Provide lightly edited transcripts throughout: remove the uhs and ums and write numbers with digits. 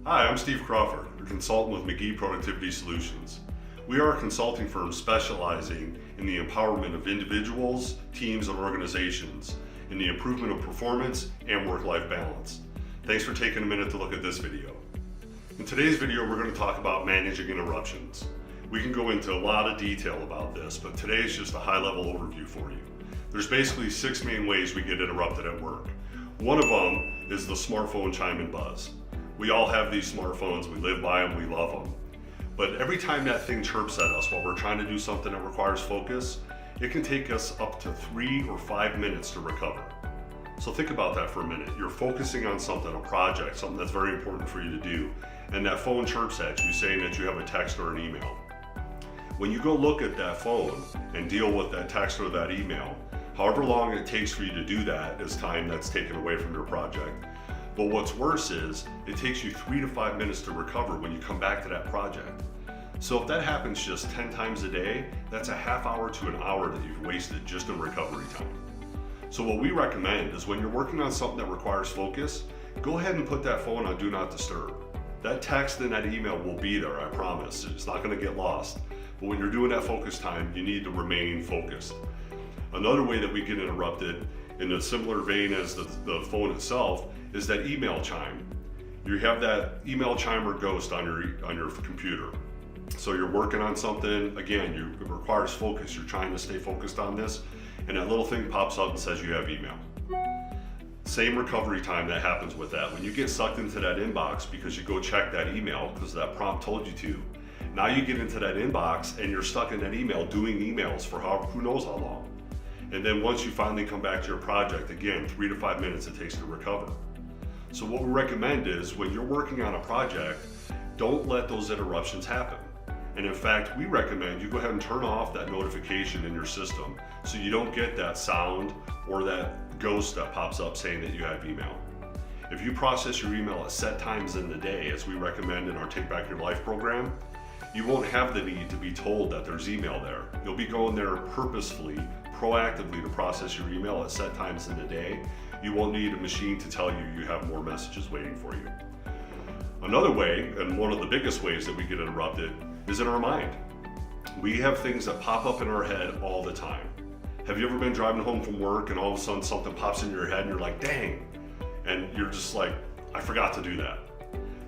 Hi, I'm Steve Crawford, a consultant with McGhee Productivity Solutions. We are a consulting firm specializing in the empowerment of individuals, teams, and organizations in the improvement of performance and work-life balance. Thanks for taking a minute to look at this video. In today's video, we're going to talk about managing interruptions. We can go into a lot of detail about this, but today is just a high-level overview for you. There's basically 6 main ways we get interrupted at work. One of them is the smartphone chime and buzz. We all have these smartphones, we live by them, we love them. But every time that thing chirps at us while we're trying to do something that requires focus, it can take us up to 3 or 5 minutes to recover. So think about that for a minute. You're focusing on something, a project, something that's very important for you to do, and that phone chirps at you saying that you have a text or an email. When you go look at that phone and deal with that text or that email, however long it takes for you to do that is time that's taken away from your project. But what's worse is it takes you 3 to 5 minutes to recover when you come back to that project. So if that happens just 10 times a day, that's a half hour to an hour that you've wasted just in recovery time. So what we recommend is when you're working on something that requires focus, go ahead and put that phone on Do Not Disturb. That text and that email will be there, I promise. It's not going to get lost. But when you're doing that focus time, you need to remain focused. Another way that we get interrupted in a similar vein as the phone itself is that email chime. You have that email chime or ghost on your computer. So you're working on something, again, it requires focus. You're trying to stay focused on this, and that little thing pops up and says you have email. Same recovery time that happens with that. When you get sucked into that inbox because you go check that email because that prompt told you to, now you get into that inbox and you're stuck in that email doing emails for who knows how long. And then once you finally come back to your project, again, 3 to 5 minutes it takes to recover. So what we recommend is when you're working on a project, don't let those interruptions happen. And in fact, we recommend you go ahead and turn off that notification in your system so you don't get that sound or that ghost that pops up saying that you have email. If you process your email at set times in the day, as we recommend in our Take Back Your Life program, you won't have the need to be told that there's email there. You'll be going there purposefully, proactively to process your email at set times in the day. You won't need a machine to tell you you have more messages waiting for you. Another way, and one of the biggest ways that we get interrupted, is in our mind. We have things that pop up in our head all the time. Have you ever been driving home from work and all of a sudden something pops in your head and you're like, dang, and you're just like, I forgot to do that.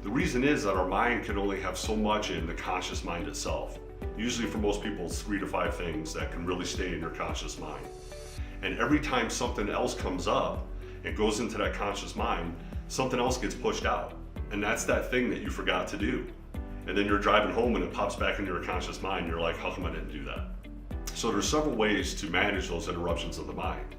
The reason is that our mind can only have so much in the conscious mind itself. Usually for most people, it's 3 to 5 things that can really stay in your conscious mind. And every time something else comes up and goes into that conscious mind, something else gets pushed out. And that's that thing that you forgot to do. And then you're driving home and it pops back into your conscious mind. You're like, how come I didn't do that? So there's several ways to manage those interruptions of the mind.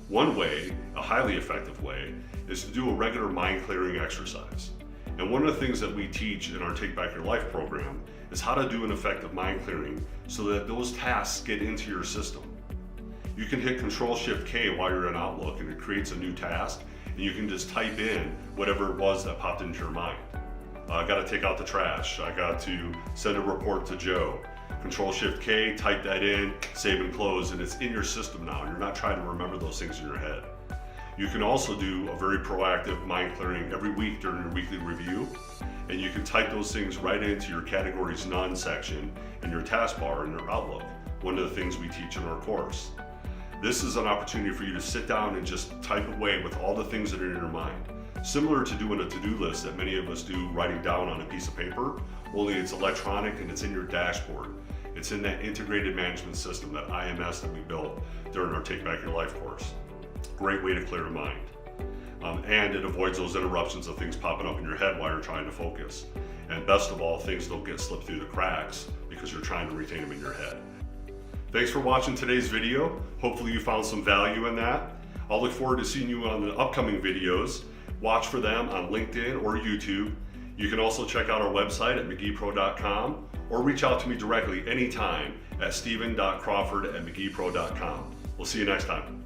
One way, a highly effective way, is to do a regular mind clearing exercise. And one of the things that we teach in our Take Back Your Life program is how to do an effective mind clearing so that those tasks get into your system. You can hit Control-Shift-K while you're in Outlook and it creates a new task, and you can just type in whatever it was that popped into your mind. I got to take out the trash. I got to send a report to Joe. Control-Shift-K, type that in, save and close, and it's in your system now. You're not trying to remember those things in your head. You can also do a very proactive mind clearing every week during your weekly review, and you can type those things right into your categories none section in your taskbar in your Outlook, one of the things we teach in our course. This is an opportunity for you to sit down and just type away with all the things that are in your mind. Similar to doing a to-do list that many of us do writing down on a piece of paper, only it's electronic and it's in your dashboard. It's in that integrated management system, that IMS that we built during our Take Back Your Life course. Great way to clear the mind. And it avoids those interruptions of things popping up in your head while you're trying to focus. And best of all, things don't get slipped through the cracks because you're trying to retain them in your head. Thanks for watching today's video. Hopefully you found some value in that. I'll look forward to seeing you on the upcoming videos. Watch for them on LinkedIn or YouTube. You can also check out our website at McGheepro.com or reach out to me directly anytime at steven.crawford@McGheepro.com. We'll see you next time.